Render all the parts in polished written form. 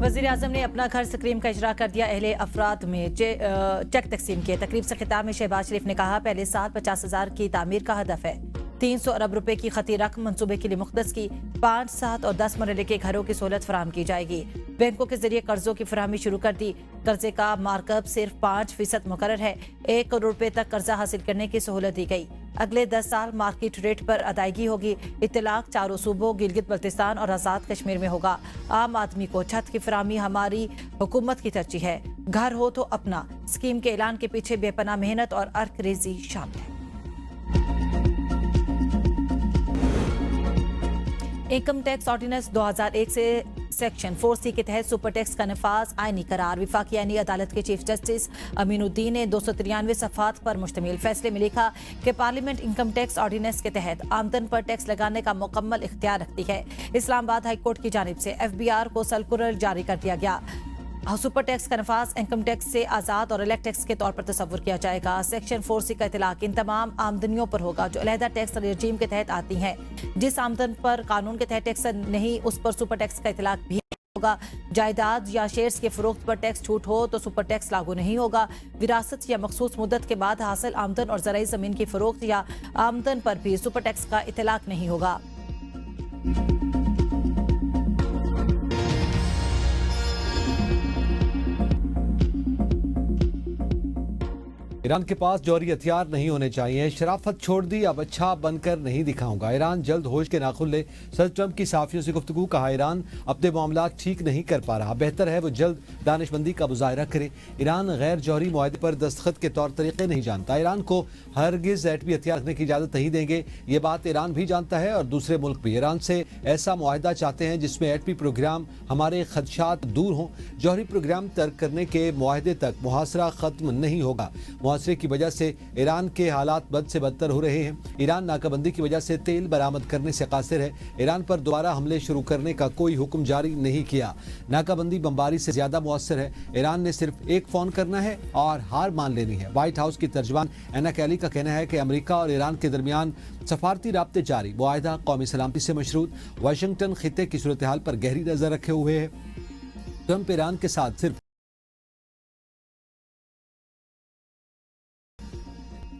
वज़ीर आज़म ने अपना घर स्कीम का इजरा कर दिया। अहले अफराद में चेक तकसीम किए। तकरीब से खिताब में शहबाज शरीफ ने कहा, पहले साल 50,000 की तामीर का हदफ है। 300 अरब रुपए की खती रकम मनसूबे के लिए मुख्तस की। 5, 7 और 10 मरहले के घरों की सहूलत फराहम की जाएगी। बैंकों के जरिए कर्जों की फराहमी शुरू कर दी। कर्जे का मार्कअप सिर्फ 5% मुकर्रर है। 1 करोड़ रुपए तक कर्जा हासिल करने की सहूलत दी गई। अगले 10 साल मार्केट रेट पर अदायगी होगी। इत्तलाक चारों सूबों गिलगित बल्तिस्तान और आज़ाद कश्मीर में होगा। आम आदमी को छत की फराहमी हमारी हुकूमत की तरजीह है। घर हो तो अपना स्कीम के ऐलान के पीछे बेपनाह मेहनत और अर्क रेजी शामिल है। इनकम टैक्स ऑर्डिनेंस 2001 से सेक्शन 4C के तहत सुपर टैक्स का नफाज आईनी करार। विफाकी आईनी अदालत के चीफ जस्टिस अमीनुद्दीन ने 293 सफ़ात पर मुश्तमिल फैसले में लिखा कि पार्लियामेंट इनकम टैक्स ऑर्डिनेंस के तहत आमदन पर टैक्स लगाने का मुकम्मल इख्तियार रखती है। इस्लामाबाद हाई कोर्ट की जानिब से FBR को सर्कुलर जारी कर दिया गया। सुपर टैक्स का नफाज इनकम टैक्स से आज़ाद और इलेक्ट टैक्स के तौर पर तस्वुर किया जाएगा। सेक्शन 4C का इतलाक इन तमाम आमदनियों पर होगा जो अलहदा टैक्स रजीम के तहत आती हैं। जिस आमदन पर कानून के तहत टैक्स नहीं, उस पर सुपर टैक्स का इतलाक भी होगा। जायदाद या शेयर्स के फरोख्त पर टैक्स छूट हो तो सुपर टैक्स लागू नहीं होगा। विरासत या मखसूस मुद्दत के बाद हासिल आमदन और ज़राई ज़मीन की फरोख्त या आमदन पर भी सुपर टैक्स का इतलाक नहीं होगा। ईरान के पास जौहरी हथियार नहीं होने चाहिए। शराफत छोड़ दी, अब अच्छा बनकर नहीं दिखाऊंगा। ईरान जल्द होश के नाखुन ले। सदर ट्रंप की साफियों से गुफ्तगू। कहा, ईरान अपने मामला ठीक नहीं कर पा रहा, बेहतर है वो जल्द दानिशमंदी का मुजाहरा करे। ईरान गैर जौहरी मुआहदे पर दस्तखत के तौर तरीके नहीं जानता। ईरान को हरगिज एटमी हथियार रखने की इजाजत नहीं देंगे। ये बात ईरान भी जानता है और दूसरे मुल्क भी। ईरान से ऐसा मुआहदा चाहते हैं जिसमें एटमी प्रोग्राम हमारे खदशात दूर हों। जौहरी प्रोग्राम तर्क करने के मुआहदे तक मुहासरा खत्म नहीं होगा। मुहासरे की वजह से ईरान के हालात बद से बदतर हो रहे हैं। ईरान नाकाबंदी की वजह से तेल बरामद करने से कासिर है। ईरान पर दोबारा हमले शुरू करने का कोई हुक्म जारी नहीं किया। नाकाबंदी बमबारी से ज्यादा मुअस्सर है। ईरान ने सिर्फ एक फोन करना है और हार मान लेनी है। व्हाइट हाउस की तर्जमान एना कैली का कहना है कि अमेरिका और ईरान के दरमियान सफारती राब्ते जारी। मुआहिदा कौमी सलामती से मशरूत। वाशिंगटन खित्ते की सूरत हाल पर गहरी नजर रखे हुए है। ट्रंप ईरान के साथ सिर्फ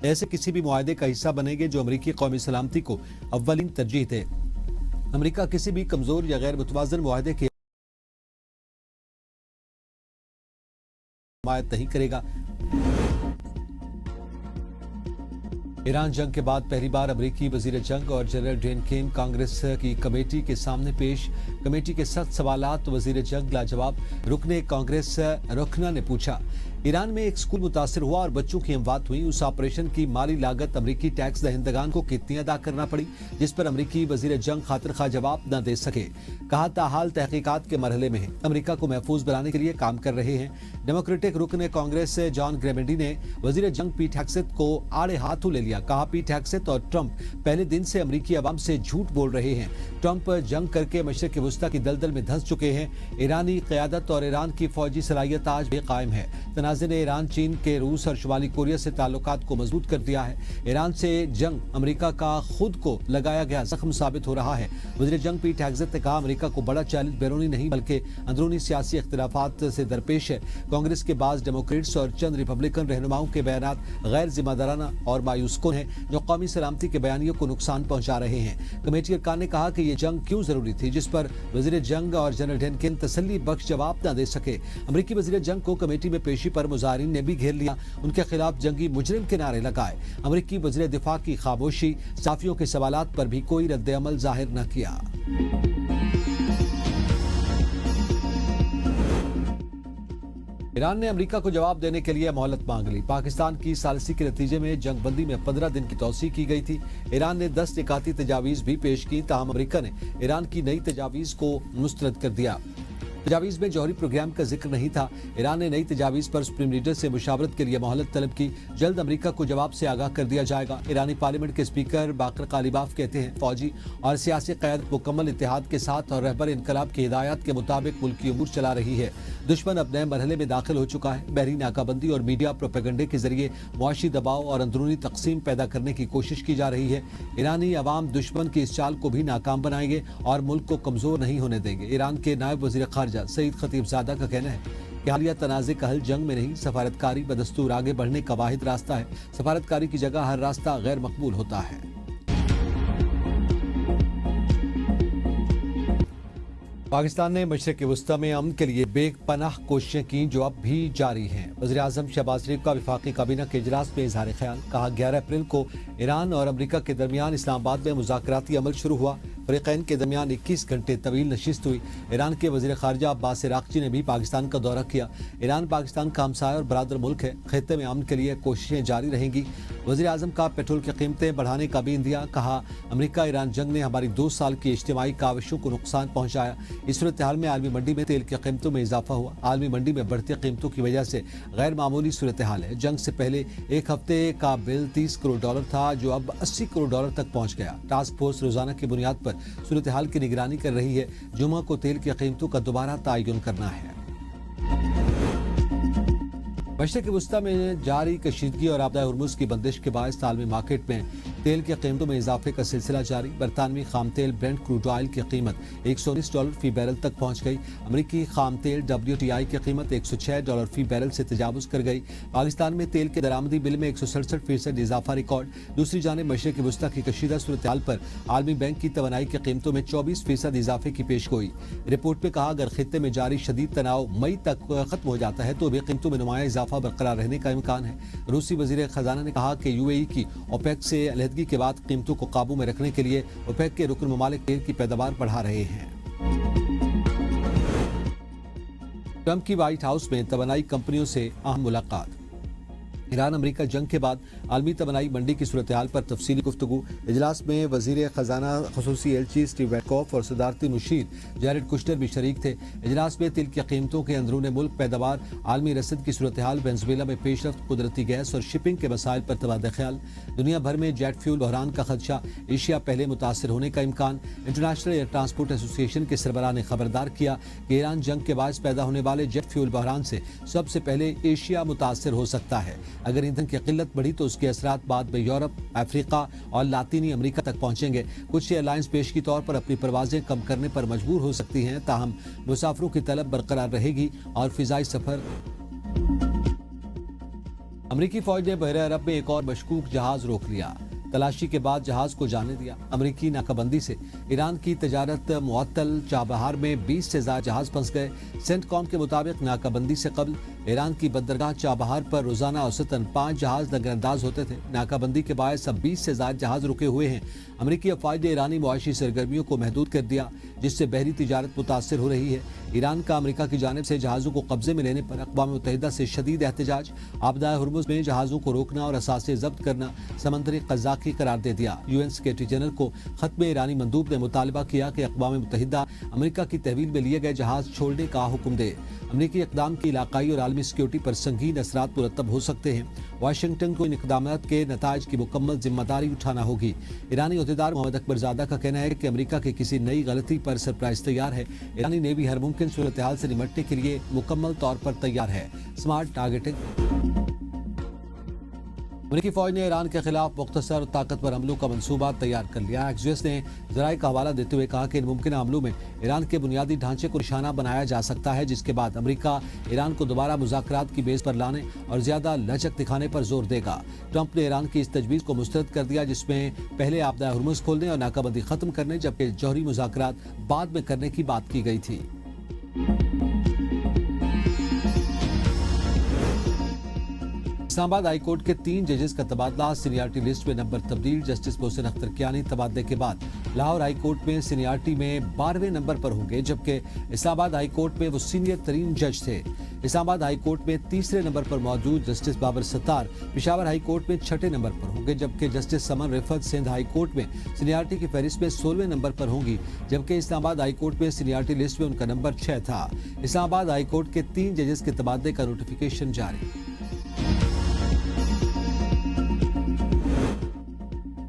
ऐसे किसी भी मुआहदे का हिस्सा बनेंगे जो अमेरिकी कौमी सलामती को अव्वलीन तरजीह दे। अमेरिका किसी भी कमजोर या गैर मुतवाज़न मुआहदे की हिमायत नहीं करेगा। ईरान जंग के बाद पहली बार अमेरिकी वजीर जंग और जनरल डेन केन कांग्रेस की कमेटी के सामने पेश। कमेटी के सख्त सवालात वजीर जंग लाजवाब। रुकने कांग्रेस रुखना ने पूछा, ईरान में एक स्कूल मुतासर हुआ और बच्चों की अमवात हुई। उस ऑपरेशन की माली लागत अमेरिकी टैक्स दहिंदगान को कितनी अदा करना पड़ी, जिस पर अमेरिकी वजीर जंग खातिर खा जवाब न दे सके। कहा, ताहाल तहकीकात के मरहले में है, अमेरिका को महफूज बनाने के लिए काम कर रहे हैं। डेमोक्रेटिक रुकने कांग्रेस जॉन ग्रेमेंडी ने वजीर जंग पीट हेग्सेथ को आड़े हाथों ले लिया। कहा, पीट हेग्सेथ और ट्रंप पहले दिन से अमेरिकी अवाम से झूठ बोल रहे हैं। ट्रंप जंग करके मशरिक वस्ता की दलदल में धंस चुके हैं। ईरानी क़यादत और ईरान की फौजी सलाहियत आज भी कायम है। तनाज़े ने ईरान, चीन के रूस और शुमाली कोरिया से ताल्लुकात को मजबूत कर दिया है। ईरान से जंग अमेरिका का खुद को लगाया गया जख्म साबित हो रहा है। वज़ीर जंग पीट हेग्सेथ ने कहा, अमेरिका को बड़ा चैलेंज बैरूनी नहीं बल्कि अंदरूनी सियासी इख्तिलाफात से दरपेश है। कांग्रेस के बाज़ डेमोक्रेट्स और चंद रिपब्लिकन रहनुमाओं के बयानात गैर जिम्मेदाराना और मायूस कुन हैं जो कौमी सलामती के बयानियों को नुकसान पहुंचा रहे हैं। कमेटी अरकान ने कहा कि यह जंग क्यों जरूरी थी, जिस पर वज़ीर जंग और जनरल डेनकिन तसल्ली बख्श जवाब न दे सके। अमेरिकी वज़ीर जंग को कमेटी में पेशी पर मुजाहिरीन ने भी घेर लिया। उनके खिलाफ जंगी मुजरिम के नारे लगाए। अमेरिकी वज़ीर दिफा की खामोशी, साफियों के सवालात पर भी कोई रद्द अमल जाहिर न किया। ईरान ने अमेरिका को जवाब देने के लिए मोहलत मांग ली। पाकिस्तान की सालिसी के नतीजे में जंग बंदी में 15 दिन की तौसीह की गई थी। ईरान ने 10 निकाती तजावीज़ भी पेश की, ताहम अमेरिका ने ईरान की नई तजावीज़ को मुस्तरद कर दिया। तजावीज़ में जौहरी प्रोग्राम का जिक्र नहीं था। ईरान ने नई तजावीज़ पर सुप्रीम लीडर से मुशावरत के लिए मोहलत तलब की। जल्द अमेरिका को जवाब से आगाह कर दिया जाएगा। ईरानी पार्लियामेंट के स्पीकर बाकर कालिबाफ कहते हैं, फौजी और सियासी क़यादत मुकम्मल इत्तेहाद के साथ और रहबर इनकलाब की हिदायत के मुताबिक मुल्क की उमूर चला रही है। दुश्मन अब नए मरहले में दाखिल हो चुका है। बहरी नाकाबंदी और मीडिया प्रोपेगेंडे के जरिए मुआशी दबाव और अंदरूनी तकसीम पैदा करने की कोशिश की जा रही है। ईरानी अवाम दुश्मन की इस चाल को भी नाकाम बनाएंगे और मुल्क को कमजोर नहीं होने देंगे। ईरान के नायब वज़ीर ख़ारिजा خارجہ سعید خطیب زادہ کا کہنا ہے کہ حالیہ تنازع کا حل جنگ میں نہیں، سفارتکاری بدستور آگے بڑھنے کا واحد راستہ ہے۔ سفارتکاری کی جگہ ہر راستہ غیر مقبول ہوتا ہے۔ پاکستان نے مشرق وسطی میں امن کے لیے بے پناہ کوششیں کی جو اب بھی جاری ہیں۔ وزیراعظم شہباز شریف کا وفاقی کابینہ کے اجلاس میں اظہار خیال، کہا 11 اپریل کو ایران اور امریکہ کے درمیان اسلام آباد میں مذاکراتی عمل شروع ہوا۔ فریقین کے درمیان 21 گھنٹے طویل نشست ہوئی۔ ایران کے وزیر خارجہ عباس عراقچی نے بھی پاکستان کا دورہ کیا۔ ایران پاکستان کا ہمسایہ اور برادر ملک ہے، خطے میں امن کے لیے کوششیں جاری رہیں گی۔ وزیر اعظم کا پیٹرول کی قیمتیں بڑھانے کا بھی اندیا، کہا امریکہ ایران جنگ نے ہماری 2 سال کی اجتماعی کاوشوں کو نقصان پہنچایا۔ اس صورتحال میں عالمی منڈی میں تیل کی قیمتوں میں اضافہ ہوا۔ عالمی منڈی میں بڑھتی قیمتوں کی وجہ سے غیر معمولی صورتحال ہے۔ جنگ سے پہلے ایک ہفتے کا بل $30 کروڑ تھا جو اب $80 کروڑ تک پہنچ گیا۔ ٹاسک فورس روزانہ کی بنیاد پر صورتحال کی نگرانی کر رہی ہے۔ جمعہ کو تیل کی قیمتوں کا دوبارہ تعین کرنا ہے۔ مشرق وسطی میں جاری کشیدگی اور آبدہ ہرمز کی بندش کے باعث عالمی مارکیٹ میں تیل کی قیمتوں میں اضافے کا سلسلہ جاری۔ برطانوی خام تیل برنٹ کروڈ آئل کی قیمت $119 فی بیرل تک پہنچ گئی۔ امریکی خام تیل WTI کی قیمت $106 فی بیرل سے تجاوز کر گئی۔ پاکستان میں تیل کے درآمدی بل میں 167% اضافہ ریکارڈ۔ دوسری جانب مشرق وسطی کی کشیدہ صورتحال پر عالمی بینک کی توانائی کی قیمتوں میں 24% اضافے کی پیش گوئی۔ رپورٹ میں کہا اگر خطے میں جاری شدید تناؤ مئی تک ختم ہو جاتا ہے تو بھی قیمتوں میں نمایاں اضافہ برقرار رہنے کا امکان ہے۔ روسی وزیر خزانہ نے کہا کہ UAE کی اوپیک سے علیحدگی کے بعد قیمتوں کو قابو میں رکھنے کے لیے اوپیک کے رکن ممالک تیل کی پیداوار بڑھا رہے ہیں۔ ٹرمپ کی وائٹ ہاؤس میں توانائی کمپنیوں سے اہم ملاقات۔ ایران امریکہ جنگ کے بعد عالمی توانائی منڈی کی صورتحال پر تفصیلی گفتگو۔ اجلاس میں وزیر خزانہ خصوصی ایلچی اسٹیو ویٹکوف اور صدارتی مشیر جیرڈ کشنر بھی شریک تھے۔ اجلاس میں تیل کی قیمتوں کے اندرون ملک پیداوار، عالمی رسد کی صورتحال، وینزویلا میں پیش رفت، قدرتی گیس اور شپنگ کے مسائل پر تبادلہ خیال۔ دنیا بھر میں جیٹ فیول بحران کا خدشہ، ایشیا پہلے متاثر ہونے کا امکان۔ انٹرنیشنل ایئر ٹرانسپورٹ ایسوسی ایشن کے سربراہ نے خبردار کیا کہ ایران جنگ کے باعث پیدا ہونے والے جیٹ فیول بحران سے سب سے پہلے ایشیا متاثر ہو سکتا ہے۔ اگر ایندھن کی قلت بڑھی تو اس کے اثرات بعد میں یورپ، افریقہ اور لاطینی امریکہ تک پہنچیں گے۔ کچھ ایئر لائنز پیش کی طور پر اپنی پروازیں کم کرنے پر مجبور ہو سکتی ہیں، تاہم مسافروں کی طلب برقرار رہے گی اور فضائی سفر۔ امریکی فوج نے بحیرہ عرب میں ایک اور مشکوک جہاز روک لیا۔ تلاشی کے بعد جہاز کو جانے دیا۔ امریکی ناکہ بندی سے ایران کی تجارت معطل، چابہار میں 20 سے زائد جہاز پھنس گئے۔ سینٹ کام کے مطابق ناکہ بندی سے قبل ایران کی بندرگاہ چابہار پر روزانہ اوسطاً 5 جہاز نظر انداز ہوتے تھے۔ ناکہ بندی کے باعث اب 20 سے زائد جہاز رکے ہوئے ہیں۔ امریکی افواج نے ایرانی معاشی سرگرمیوں کو محدود کر دیا، جس سے بحری تجارت متاثر ہو رہی ہے۔ ایران کا امریکہ کی جانب سے جہازوں کو قبضے میں لینے پر اقوام متحدہ سے شدید احتجاج۔ آبدہ ہرمز میں جہازوں کو روکنا اور اثاثے ضبط کرنا سمندری قزاقی قرار دے دیا۔ UN سیکریٹری جنرل کو خط میں ایرانی مندوب نے مطالبہ کیا کہ اقوام متحدہ امریکہ کی تحویل میں لیے گئے جہاز چھوڑنے کا حکم دے۔ امریکی اقدام کی علاقائی اور عالمی سیکیورٹی پر سنگین اثرات مرتب ہو سکتے ہیں۔ واشنگٹن کو ان اقدامات کے نتائج کی مکمل ذمہ داری اٹھانا ہوگی۔ ایرانی عہدیدار محمد اکبر زادہ کا کہنا ہے کہ امریکہ کی کسی نئی غلطی پر سرپرائز تیار ہے۔ ایرانی نیوی ہر ممکن صورتحال سے نمٹنے کے لیے مکمل طور پر تیار ہے۔ Smart targeting. امریکی فوج نے ایران کے خلاف مختصر اور طاقتور حملوں کا منصوبہ تیار کر لیا۔ ایکسیوس نے ذرائع کا حوالہ دیتے ہوئے کہا کہ ان ممکنہ حملوں میں ایران کے بنیادی ڈھانچے کو نشانہ بنایا جا سکتا ہے، جس کے بعد امریکہ ایران کو دوبارہ مذاکرات کی بیس پر لانے اور زیادہ لچک دکھانے پر زور دے گا۔ ٹرمپ نے ایران کی اس تجویز کو مسترد کر دیا، جس میں پہلے آبدہ ہرمز کھولنے اور ناکہ بندی ختم کرنے جبکہ جوہری مذاکرات بعد میں کرنے کی بات کی گئی تھی۔ اسلام آباد ہائی کورٹ کے 3 ججز کا تبادلہ، سینیارٹی لسٹ میں نمبر تبدیل۔ جسٹس محسن اختر کیانی تبادلے کے بعد لاہور ہائی کورٹ میں سینیارٹی میں 12ویں نمبر پر ہوں گے، جبکہ اسلام آباد ہائی کورٹ میں وہ سینئر ترین جج تھے۔ اسلام آباد ہائی کورٹ میں تیسرے نمبر پر موجود جسٹس بابر ستار پشاور ہائی کورٹ میں 6 نمبر پر ہوں گے، جبکہ جسٹس سمن رفعت سندھ ہائی کورٹ میں سینیارٹی کی فہرست میں 16ویں نمبر پر ہوں گی، جبکہ اسلام آباد ہائی کورٹ میں سینیارٹی لسٹ میں ان کا نمبر 6 تھا۔ اسلام آباد ہائی کورٹ کے 3 ججز کے تبادلے کا نوٹیفیکیشن جاری۔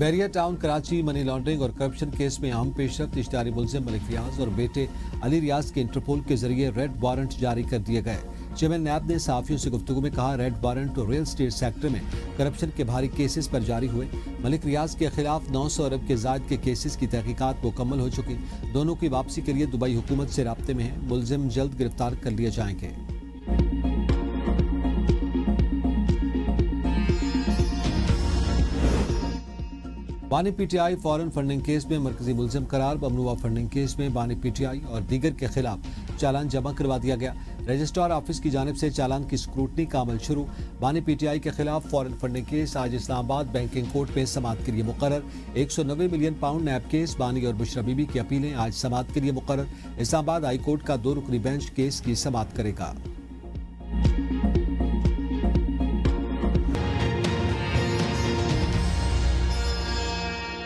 Bahria Town Karachi money laundering और करप्शन केस में अहम पेशरफ्त। इश्तिहारी मुलजिम मलिक रियाज और बेटे अली रियाज के इंटरपोल के जरिए रेड वारंट जारी कर दिए गए। चेयरमैन नैब ने सहाफियों से गुफ्तगू में कहा, रेड वारंट और रियल एस्टेट सेक्टर में करप्शन के भारी केसेस पर जारी हुए। मलिक रियाज के खिलाफ 900 अरब के जायद के केसेस की तहकीकात मुकम्मल हो चुकी। दोनों की वापसी के लिए दुबई हुकूमत से राब्ते में है। मुलजिम जल्द गिरफ्तार कर लिए जाएंगे। बानी पीटीआई फॉरेन फंडिंग केस में मरकजी मुलजिम करार। ममनुआ फंडिंग केस में बानी पीटीआई और दीगर के खिलाफ चालान जमा करवा दिया गया। रजिस्ट्रार ऑफिस की जानिब से चालान की स्क्रूटनी का अमल शुरू। बानी पीटीआई के खिलाफ फॉरेन फंडिंग केस आज इस्लामाबाद बैंकिंग कोर्ट में समाअत के लिए मुकर्रर। 190 मिलियन पाउंड नैब केस। बानी और बुशरा बीबी की अपीलें आज समाअत के लिए मुकर्रर। इस्लामाबाद हाई कोर्ट का 2 रुकनी बेंच केस की समाअत करेगा।